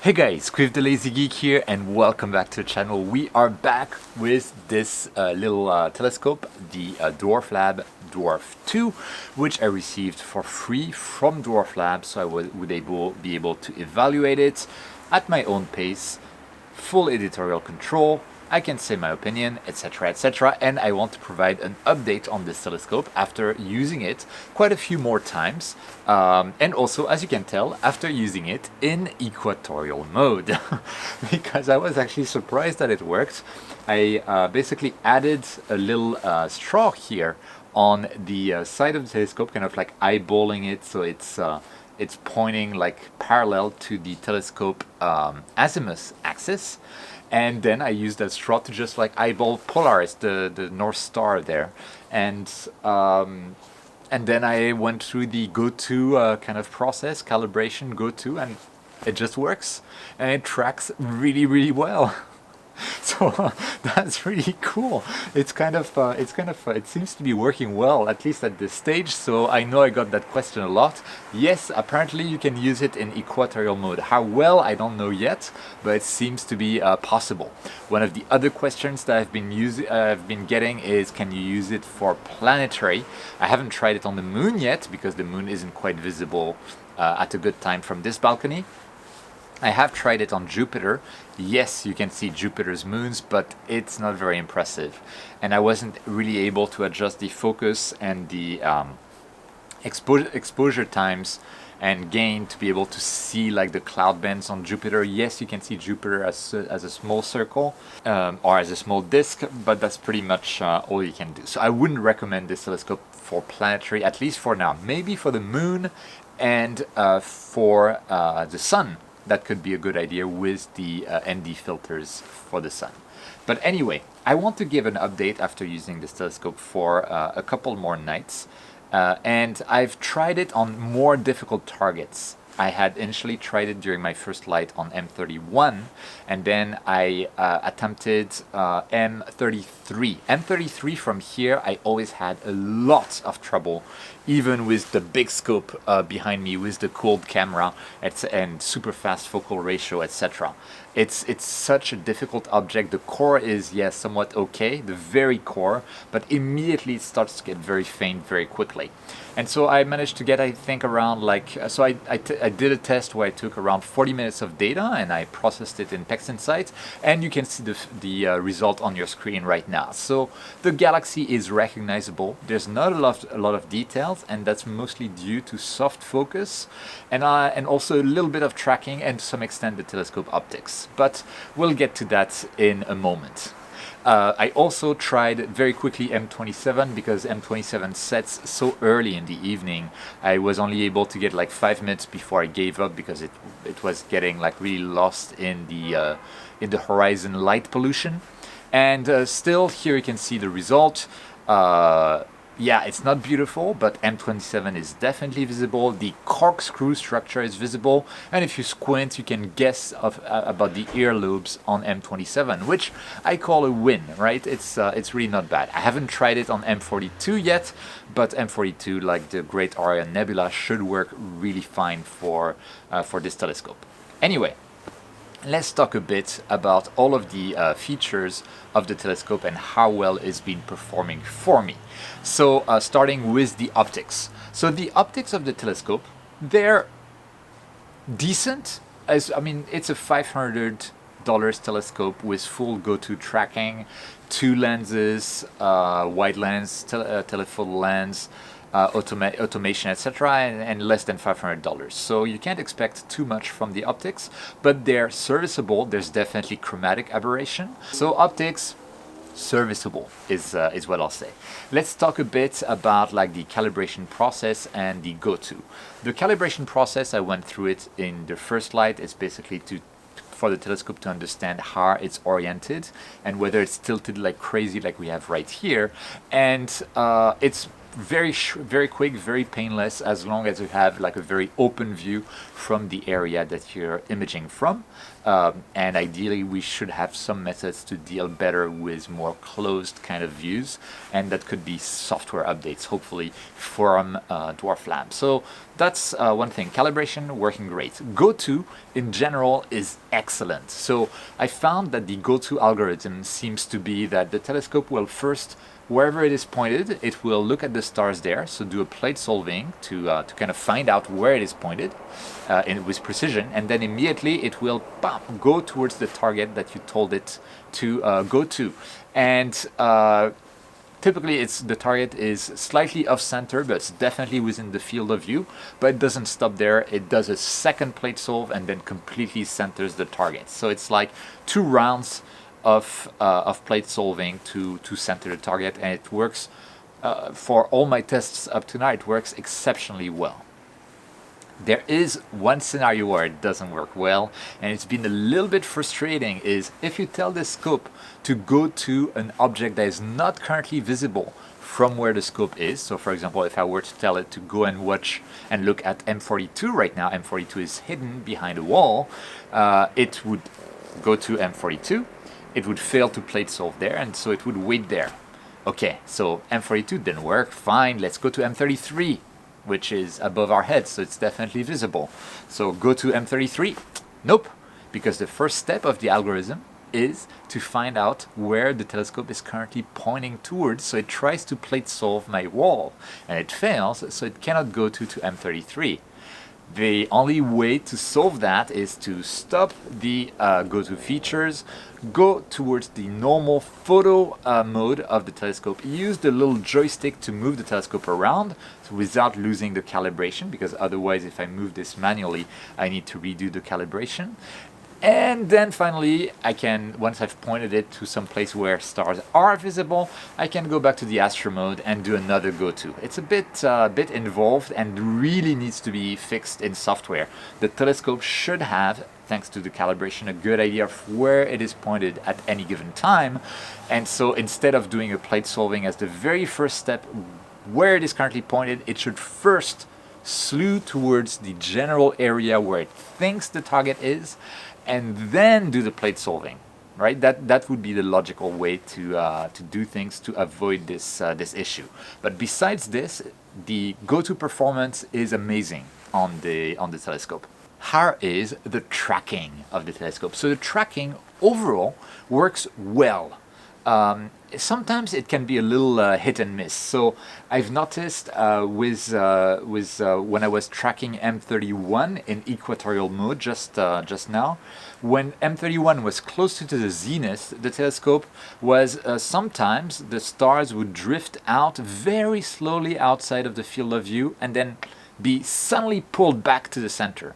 Hey guys, Quiv the Lazy Geek here and welcome back to the channel. We are back with this little telescope, the Dwarf Lab Dwarf II, which I received for free from Dwarf Lab, so I would be able to evaluate it at my own pace, full editorial control. I can say my opinion, etc, etc, and I want to provide an update on this telescope after using it quite a few more times, and also, as you can tell, after using it in equatorial mode, because I was actually surprised that it worked. I basically added a little straw here on the side of the telescope, kind of like eyeballing it, so it's pointing like parallel to the telescope azimuth axis. And then I used that straw to just like eyeball Polaris, the North Star there, and then I went through the go-to kind of process, calibration go-to, and it just works, and it tracks really well. So that's really cool. It seems to be working well, at least at this stage. So I know I got that question a lot. Yes, apparently you can use it in equatorial mode. How well, I don't know yet, but it seems to be possible. One of the other questions that I've been getting is, can you use it for planetary? I haven't tried it on the moon yet because the moon isn't quite visible at a good time from this balcony. I have tried it on Jupiter. Yes, you can see Jupiter's moons, but it's not very impressive. And I wasn't really able to adjust the focus and the exposure times and gain to be able to see like the cloud bands on Jupiter. Yes, you can see Jupiter as a small circle or as a small disk, but that's pretty much all you can do. So I wouldn't recommend this telescope for planetary, at least for now. Maybe for the moon and for the sun. That could be a good idea with the ND filters for the sun. But anyway, I want to give an update after using this telescope for a couple more nights. And I've tried it on more difficult targets. I had initially tried it during my first light on M31, and then I attempted M33. M33 from here, I always had a lot of trouble, even with the big scope behind me, with the cooled camera and super fast focal ratio, etc. It's such a difficult object. The core is, yes, somewhat okay, the very core, but immediately it starts to get very faint very quickly. And so I managed to get, I think, around like, so I did a test where I took around 40 minutes of data and I processed it in PexInsight, and you can see the result on your screen right now. So the galaxy is recognizable. There's not a lot of details, and that's mostly due to soft focus and also a little bit of tracking and to some extent the telescope optics. But we'll get to that in a moment. I also tried very quickly M27 because M27 sets so early in the evening. I was only able to get like 5 minutes before I gave up because it was getting like really lost in the horizon light pollution. And still, here you can see the result. Yeah, it's not beautiful, but M27 is definitely visible. The corkscrew structure is visible, and if you squint, you can guess about the earlobes on M27, which I call a win, right? It's really not bad. I haven't tried it on M42 yet, but M42, like the Great Orion Nebula, should work really fine for this telescope. Anyway, let's talk a bit about all of the features of the telescope and how well it's been performing for me. So starting with the optics. So the optics of the telescope, they're decent. I mean, it's a $500 telescope with full go-to tracking, 2 lenses, wide lens, telephoto lens, automation, etc., and less than $500. So you can't expect too much from the optics, but they're serviceable. There's definitely chromatic aberration. So optics, serviceable is what I'll say. Let's talk a bit about like the calibration process and the go-to. The calibration process, I went through it in the first light. It's basically for the telescope to understand how it's oriented and whether it's tilted like crazy like we have right here. And it's very quick, very painless, as long as you have like a very open view from the area that you're imaging from. And ideally we should have some methods to deal better with more closed kind of views, and that could be software updates hopefully from Dwarf Lab. So that's one thing. Calibration working great. GoTo in general is excellent. So I found that the GoTo algorithm seems to be that the telescope will first, wherever it is pointed, it will look at the stars there, so do a plate solving to kind of find out where it is pointed with precision, and then immediately it will go towards the target that you told it to go to. And typically the target is slightly off center, but it's definitely within the field of view, but it doesn't stop there. It does a second plate solve and then completely centers the target. So it's like 2 rounds of plate solving to center the target, and it works for all my tests up to now. It works exceptionally well. There is one scenario where it doesn't work well, and it's been a little bit frustrating, is if you tell the scope to go to an object that is not currently visible from where the scope is. So for example, if I were to tell it to go and watch and look at M42 right now, M42 is hidden behind a wall, it would go to M42. It would fail to plate solve there, and so it would wait there. Okay, so M42 didn't work, fine, let's go to M33, which is above our heads, so it's definitely visible. So go to M33. Nope, because the first step of the algorithm is to find out where the telescope is currently pointing towards, so it tries to plate solve my wall, and it fails, so it cannot go to M33. The only way to solve that is to stop the go-to features, go towards the normal photo mode of the telescope, use the little joystick to move the telescope around, so without losing the calibration, because otherwise if I move this manually I need to redo the calibration. And then finally, I can, once I've pointed it to some place where stars are visible, I can go back to the astro mode and do another go-to. It's a bit involved and really needs to be fixed in software. The telescope should have, thanks to the calibration, a good idea of where it is pointed at any given time. And so instead of doing a plate solving as the very first step, where it is currently pointed, it should first slew towards the general area where it thinks the target is, and then do the plate solving, right? That would be the logical way to do things to avoid this issue. But besides this, the go-to performance is amazing on the telescope. How is the tracking of the telescope? So the tracking overall works well. Sometimes it can be a little hit and miss. So I've noticed with when I was tracking M31 in equatorial mode just now, when M31 was closer to the zenith, the telescope was sometimes the stars would drift out very slowly outside of the field of view and then be suddenly pulled back to the center.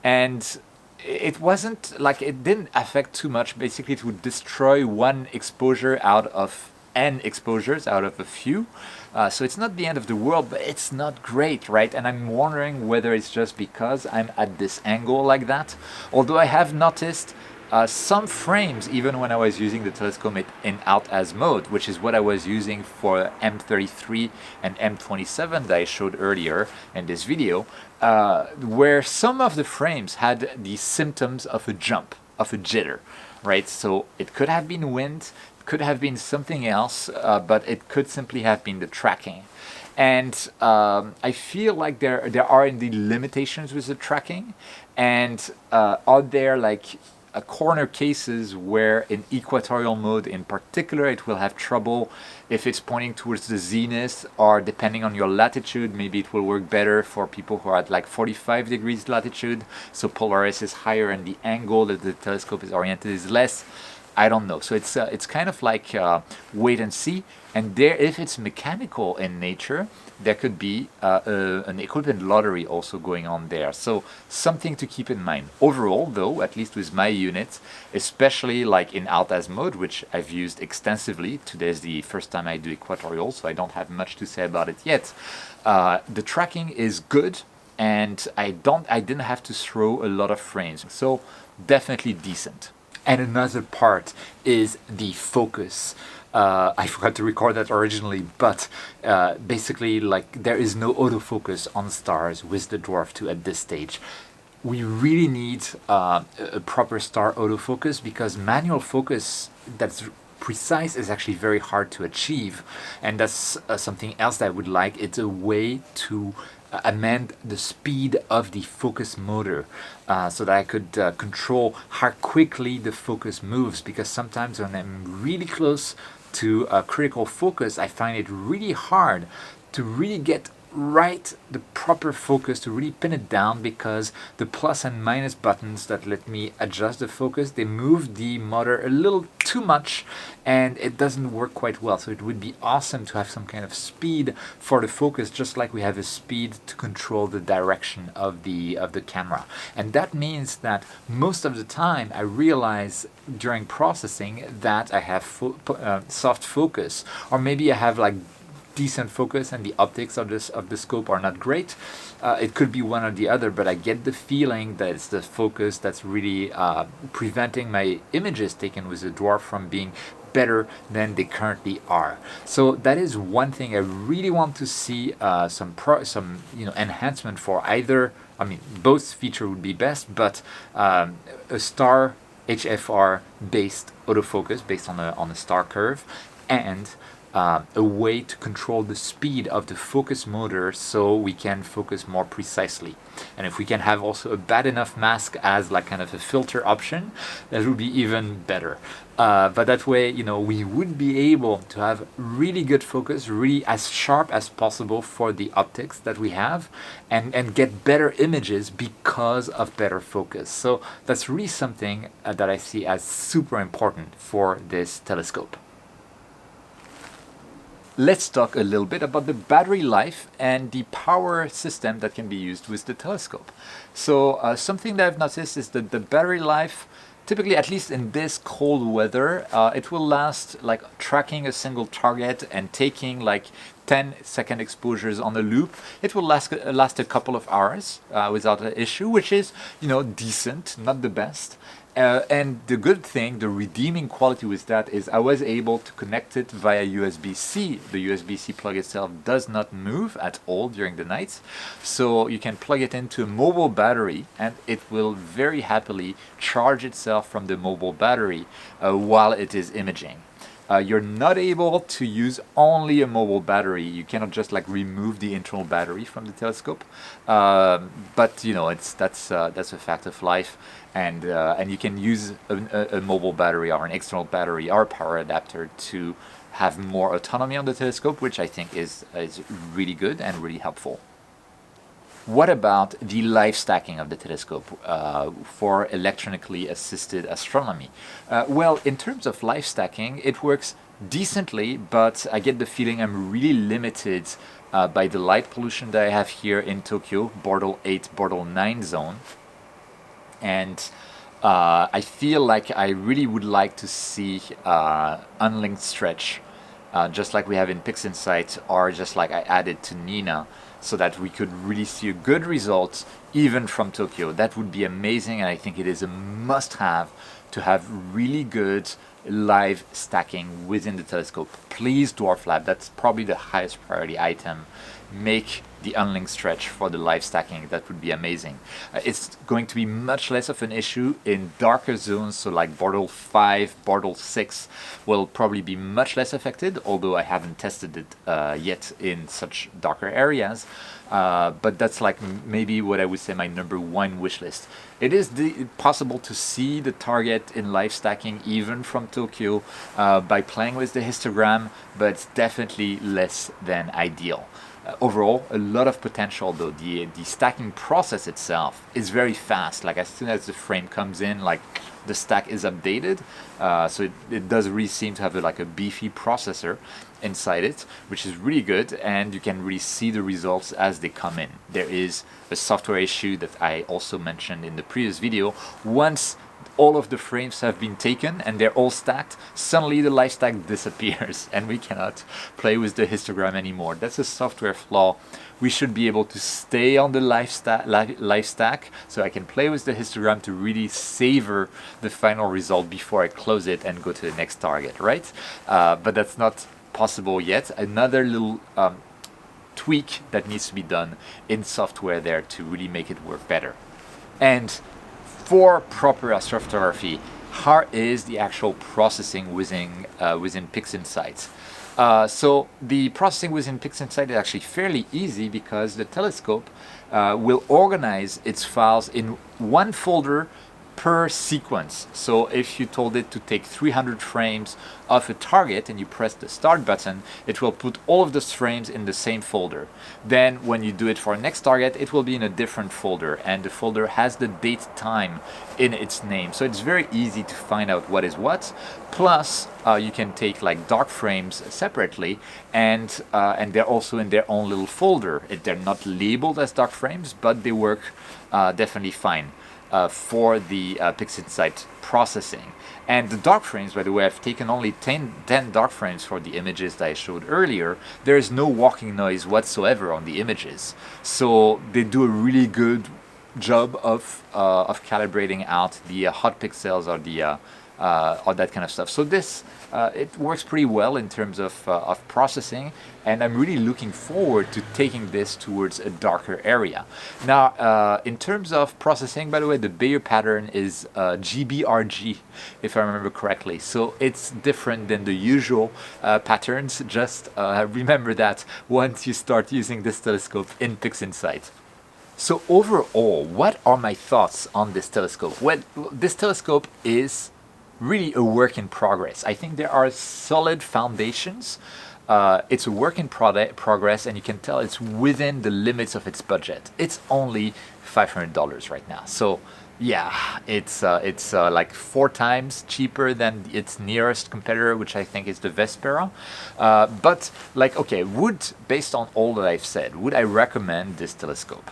And it wasn't like, it didn't affect too much. Basically it would destroy one exposure out of n exposures out of a few, so it's not the end of the world, but it's not great, right? And I'm wondering whether it's just because I'm at this angle like that, although I have noticed some frames, even when I was using the telescope in out as mode, which is what I was using for M33 and M27 that I showed earlier in this video, where some of the frames had the symptoms of a jump, of a jitter, right? So it could have been wind, could have been something else, but it could simply have been the tracking. And I feel like there are indeed limitations with the tracking, and are there like corner cases where in equatorial mode in particular it will have trouble if it's pointing towards the zenith, or depending on your latitude, maybe it will work better for people who are at like 45 degrees latitude, so Polaris is higher and the angle that the telescope is oriented is less. I don't know. So it's kind of like wait and see. And there, if it's mechanical in nature, there could be an equipment lottery also going on there. So something to keep in mind. Overall, though, at least with my unit, especially like in alt-as mode, which I've used extensively. Today's the first time I do equatorial, so I don't have much to say about it yet. The tracking is good, and I didn't have to throw a lot of frames. So definitely decent. And another part is the focus. I forgot to record that originally, but basically, like, there is no autofocus on stars with the Dwarf 2 at this stage. We really need a proper star autofocus, because manual focus that's precise is actually very hard to achieve, and that's something else that I would like. It's a way to amend the speed of the focus motor, so that I could control how quickly the focus moves, because sometimes when I'm really close to a critical focus, I find it really hard to really get right the proper focus, to really pin it down, because the plus and minus buttons that let me adjust the focus, they move the motor a little too much, and it doesn't work quite well. So it would be awesome to have some kind of speed for the focus, just like we have a speed to control the direction of the camera. And that means that most of the time I realize during processing that I have soft focus, or maybe I have like decent focus and the optics of the scope are not great. It could be one or the other, but I get the feeling that it's the focus that's really preventing my images taken with the Dwarf from being better than they currently are. So that is one thing I really want to see some enhancement for. Either, I mean, both feature would be best, but a star HFR based autofocus based on a star curve, and a way to control the speed of the focus motor so we can focus more precisely. And if we can have also a bad enough mask as like kind of a filter option, that would be even better. But that way, we would be able to have really good focus, really as sharp as possible for the optics that we have, and get better images because of better focus. So that's really something that I see as super important for this telescope. Let's talk a little bit about the battery life and the power system that can be used with the telescope. So something that I've noticed is that the battery life, typically, at least in this cold weather, it will last, like tracking a single target and taking like 10-second exposures on a loop, it will last a couple of hours without an issue, which is, decent, not the best. And the good thing, the redeeming quality with that is I was able to connect it via USB-C. The USB-C plug itself does not move at all during the night. So you can plug it into a mobile battery and it will very happily charge itself from the mobile battery while it is imaging. You're not able to use only a mobile battery. You cannot just like remove the internal battery from the telescope. But that's a fact of life, and you can use a mobile battery or an external battery or a power adapter to have more autonomy on the telescope, which I think is really good and really helpful. What about the live stacking of the telescope for electronically assisted astronomy? Well, in terms of live stacking, it works decently, but I get the feeling I'm really limited by the light pollution that I have here in Tokyo, Bortle 8, Bortle 9 zone. And I feel like I really would like to see unlinked stretch, just like we have in PixInsight, or just like I added to Nina, so that we could really see a good result even from Tokyo. That would be amazing, and I think it is a must-have to have really good live stacking within the telescope. Please, Dwarf Lab, that's probably the highest priority item. Make the unlinked stretch for the live stacking. That would be amazing. It's going to be much less of an issue in darker zones, so like Bortle 5, Bortle 6 will probably be much less affected, although I haven't tested it yet in such darker areas. But that's like maybe what I would say my #1 wish list. It is possible to see the target in live stacking even from Tokyo by playing with the histogram, but it's definitely less than ideal. Overall, a lot of potential though. The stacking process itself is very fast. Like as soon as the frame comes in, like the stack is updated. So it does really seem to have like a beefy processor inside it, which is really good, and you can really see the results as they come in. There is a software issue that I also mentioned in the previous video. Once all of the frames have been taken and they're all stacked, suddenly the life stack disappears and we cannot play with the histogram anymore. That's a software flaw. We should be able to stay on the life stack so I can play with the histogram to really savor the final result before I close it and go to the next target, right? But that's not possible yet. Another little tweak that needs to be done in software there to really make it work better. And for proper astrophotography, how is the actual processing within PixInsight? So the processing within PixInsight is actually fairly easy because the telescope will organize its files in one folder per sequence. So if you told it to take 300 frames of a target and you press the start button, it will put all of those frames in the same folder. Then when you do it for a next target, it will be in a different folder, and the folder has the date time in its name. So it's very easy to find out what is what. Plus you can take like dark frames separately, and they're also in their own little folder. They're not labeled as dark frames, but they work definitely fine for the PixInsight processing. And the dark frames, by the way, I've taken only 10 dark frames for the images that I showed earlier. There is no walking noise whatsoever on the images. So they do a really good job of calibrating out the hot pixels or the or that kind of stuff. So this it works pretty well in terms of processing, and I'm really looking forward to taking this towards a darker area. Now, in terms of processing, by the way, the Bayer pattern is GBRG, if I remember correctly. So it's different than the usual patterns. Just remember that once you start using this telescope in PixInsight. So overall, what are my thoughts on this telescope? Well, this telescope is really a work in progress. I think there are solid foundations. It's a work in progress, and you can tell it's within the limits of its budget. It's only $500 right now. So yeah, it's like 4 times cheaper than its nearest competitor, which I think is the Vespera. But like, okay, based on all that I've said, would I recommend this telescope?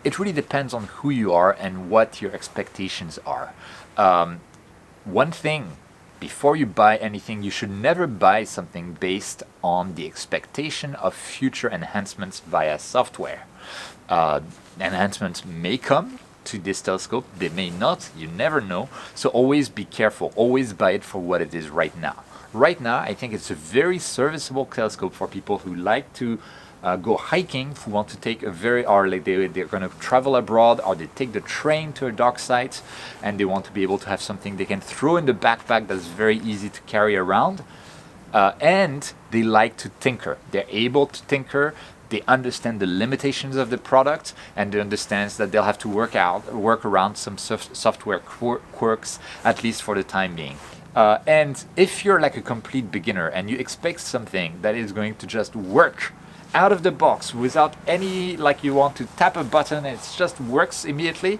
It really depends on who you are and what your expectations are. One thing, before you buy anything, you should never buy something based on the expectation of future enhancements via software. Enhancements may come to this telescope, they may not, you never know. So always be careful, always buy it for what it is right now. Right now, I think it's a very serviceable telescope for people who like to go hiking, who want to take or like they're going to travel abroad, or they take the train to a dark site and they want to be able to have something they can throw in the backpack that's very easy to carry around, and they like to tinker. They're able to tinker, they understand the limitations of the product, and they understand that they'll have to work around some software quirks, at least for the time being. And if you're like a complete beginner and you expect something that is going to just work out of the box without any, like, you want to tap a button and it just works immediately,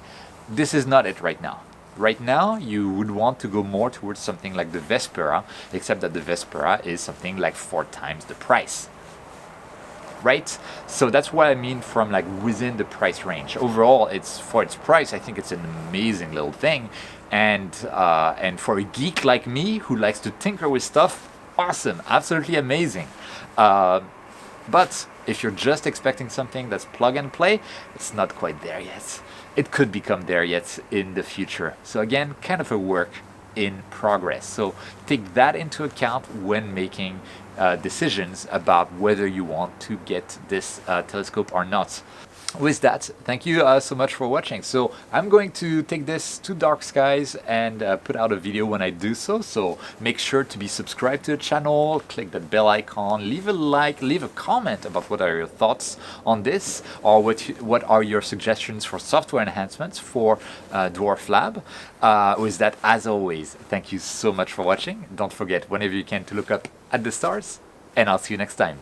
this is not it right now. Right now, you would want to go more towards something like the Vespera, except that the Vespera is something like 4 times the price. Right? So that's what I mean from like within the price range. Overall, it's for its price, I think it's an amazing little thing. And for a geek like me who likes to tinker with stuff, awesome, absolutely amazing. But if you're just expecting something that's plug and play, it's not quite there yet. It could become there yet in the future. So again, kind of a work in progress. So take that into account when making decisions about whether you want to get this telescope or not. With that, thank you so much for watching. So I'm going to take this to dark skies and put out a video when I do so. So make sure to be subscribed to the channel, click that bell icon, leave a like, leave a comment about what are your thoughts on this, or what are your suggestions for software enhancements for DWARF Lab. With that, as always, thank you so much for watching. Don't forget, whenever you can, to look up at the stars, and I'll see you next time.